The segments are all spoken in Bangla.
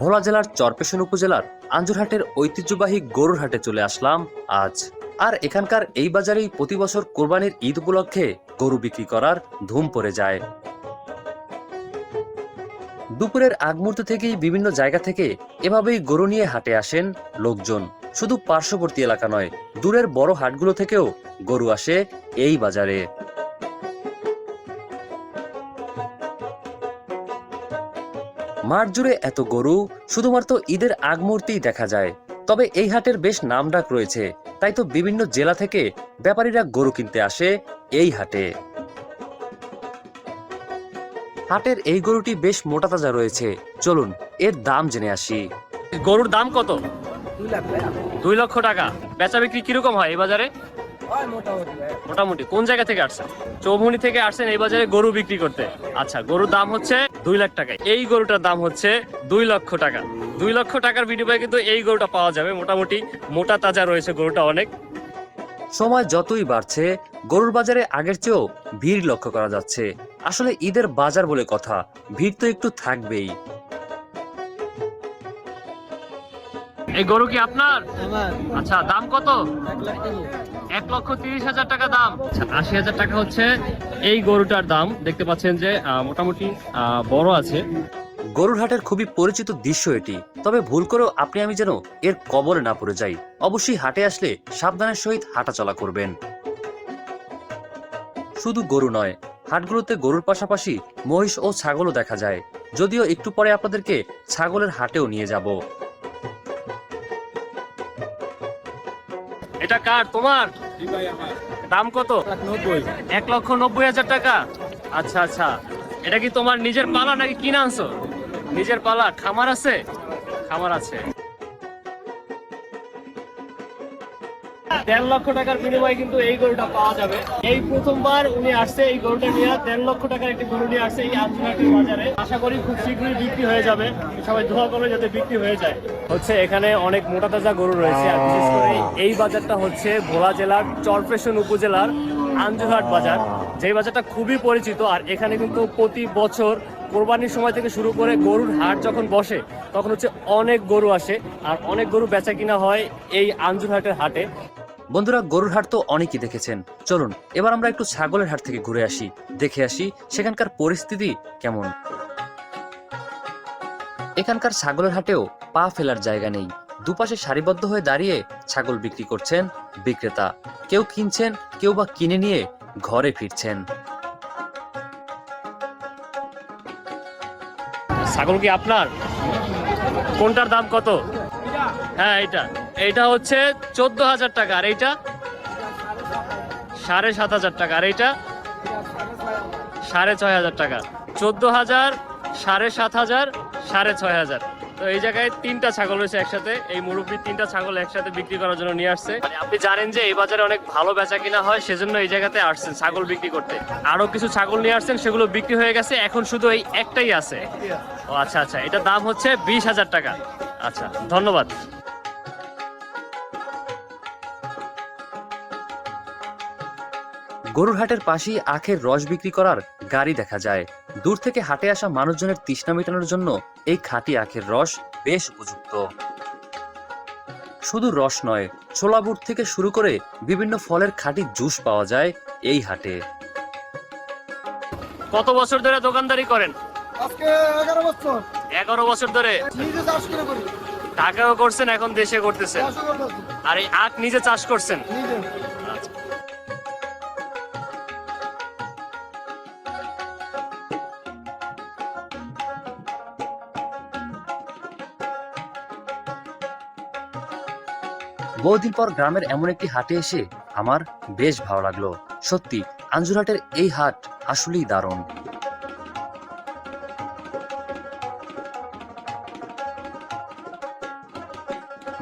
ভোলা জেলার চরপেশন উপজেলার আঞ্জুরহাটের ঐতিহ্যবাহী গরুর হাটে চলে আসলাম আজ। আর এখানকার এই বাজারেই প্রতি বছর কোরবানির ঈদ উপলক্ষে গরু বিক্রি করার ধুম পড়ে যায়। দুপুরের আগ মুহূর্ত থেকেই বিভিন্ন জায়গা থেকে এভাবেই গরু নিয়ে হাটে আসেন লোকজন। শুধু পার্শ্ববর্তী এলাকা নয়, দূরের বড় হাটগুলো থেকেও গরু আসে এই বাজারে। মাঠ জুড়ে এত গরু শুধুমাত্র ঈদের আগ মুহূর্তেই দেখা যায়। তবে এই হাটের বেশ নামডাক রয়েছে, তাই তো বিভিন্ন জেলা থেকে ব্যাপারীরা গরু কিনতে আসে এই হাটে। হাটের এই গরুটি বেশ মোটা তাজা রয়েছে, চলুন এর দাম জেনে আসি। গরুর দাম কত? 2 লক্ষ টাকা। বেচা বিক্রি কিরকম হয় এই বাজারে? মোটামুটি। কোন জায়গা থেকে আসছেন? চৌমুহনী থেকে আসছেন এই বাজারে গরু বিক্রি করতে। আচ্ছা, গরুর দাম হচ্ছে 2 লাখ টাকা। এই গরুটার দাম হচ্ছে 2 লক্ষ টাকা। 2 লক্ষ টাকার বিনিময়ে কিন্তু এই গরুটা পাওয়া যাবে। মোটামুটি মোটা তাজা রয়েছে গরুটা অনেক। সময় যতই বাড়ছে গরুর বাজারে আগের চেয়েও ভিড় লক্ষ্য করা যাচ্ছে। আসলে ঈদের বাজার বলে কথা, ভিড় তো একটু থাকবেই। এই গরু কি আপনার? আচ্ছা, দাম কত? 1,30,000 টাকা দাম। 80,000 টাকা হচ্ছে এই গরুটার দাম। দেখতে পাচ্ছেন যে মোটামুটি বড় আছে। গরুর হাটের খুবই পরিচিত দৃশ্য এটি, তবে ভুল করেও আপনি আমি যেন এর কবলে না পড়ে যাই। অবশ্যই হাটে আসলে সাবধানের সহিত হাঁটাচলা করবেন। শুধু গরু নয়, হাটগুলোতে গরুর পাশাপাশি মহিষ ও ছাগলও দেখা যায়। যদিও একটু পরে আপনাদেরকে ছাগলের হাটেও নিয়ে যাব। এটা কার? তোমার? দাম কত? 1,90,000 টাকা। আচ্ছা আচ্ছা, এটা কি তোমার নিজের পালা নাকি কিনে আনছো? নিজের পালা। খামার আছে? খামার আছে। 1.5 লক্ষ টাকার বিনিময়ে কিন্তু এই গরুটা পাওয়া যাবে। এই প্রথমবার উনি আসছে এই গরুটা নিয়ে। 1.5 লক্ষ টাকার একটি গরু নিয়ে আসছে এই আঞ্জুরহাটের বাজারে। আশা করি খুব শীঘ্রই বিক্রি হয়ে যাবে। সবাই দোয়া করবে যাতে বিক্রি হয়ে যায়। হচ্ছে এখানে অনেক মোটা তাজা গরু রয়েছে। আর বিশেষ করে এই বাজারটা হচ্ছে ভোলা জেলার চরপেশন উপজেলার আঞ্জুরহাট বাজার, যেই বাজারটা খুবই পরিচিত। আর এখানে কিন্তু প্রতি বছর কোরবানির সময় থেকে শুরু করে গরুর হাট যখন বসে তখন হচ্ছে অনেক গরু আসে আর অনেক গরু বেচা কিনা হয় এই আঞ্জুরহাটের হাটে। বন্ধুরা, গরুর হাট তো অনেকই দেখেছেন, চলুন এবার আমরা একটু ছাগলের হাট থেকে ঘুরে আসি, দেখে আসি সেখানকার পরিস্থিতি কেমন। এখানকার ছাগলের হাটেও পা ফেলার জায়গা নেই। দুপাশে সারিবদ্ধ হয়ে দাঁড়িয়ে ছাগল বিক্রি করছেন বিক্রেতা। কেউ কিনছেন, কেউ বা কিনে নিয়ে ঘরে ফিরছেন। ছাগল কি আপনার? কোনটার দাম কত? হ্যাঁ, এইটা হচ্ছে 14,000 টাকা। আর এইটা 7,500 টাকা। আর এইটা 6,500 টাকা। 14,000, 7,500, 6,500। তো এই জায়গায় 3টা ছাগল রয়েছে একসাথে। এই মুরব্বী 3টা ছাগল একসাথে বিক্রি করার জন্য নিয়ে আসছে। আপনি জানেন যে এই বাজারে অনেক ভালো বেচা কিনা হয়, সেজন্য এই জায়গাতে আসছেন ছাগল বিক্রি করতে। আরো কিছু ছাগল নিয়ে আসছেন, সেগুলো বিক্রি হয়ে গেছে, এখন শুধু এই একটাই আছে। ও আচ্ছা আচ্ছা, এটার দাম হচ্ছে 20,000 টাকা। আচ্ছা, ধন্যবাদ। গরুর হাটের পাশেই আখের রস বিক্রি করার গাড়ি দেখা যায়। দূর থেকে হাটে আসা মানুষজনের তৃষ্ণা মেটানোর জন্য এই খাঁটি আখের রস বেশ উপযুক্ত। শুধু রস নয়, ছোলা বুট থেকে শুরু করে বিভিন্ন ফলের খাঁটি জুস পাওয়া যায় এই হাটে। কত বছর ধরে দোকানদারি করেন? আজকে 11 বছর। 11 বছর ধরে নিজে চাষ করে করি। টাকাও করছেন, এখন দেশে করতেছেন। আর এই আখ নিজে চাষ করছেন? নিজে। আচ্ছা। বহুদিন পর গ্রামের এমন একটি হাটে এসে আমার বেশ ভালো লাগলো। সত্যি আঞ্জুরহাটের এই হাট আসলেই দারুণ।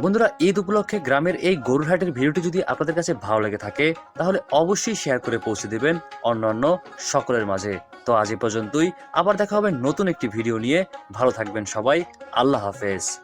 বন্ধুরা, ঈদ উপলক্ষে গ্রামের এই গরুর হাটের ভিডিওটি যদি আপনাদের কাছে ভালো লেগে থাকে তাহলে অবশ্যই শেয়ার করে পৌঁছে দিবেন অন্যান্য সকলের মাঝে। তো আজ এই পর্যন্তই, আবার দেখা হবে নতুন একটি ভিডিও নিয়ে। ভালো থাকবেন সবাই। আল্লাহ হাফেজ।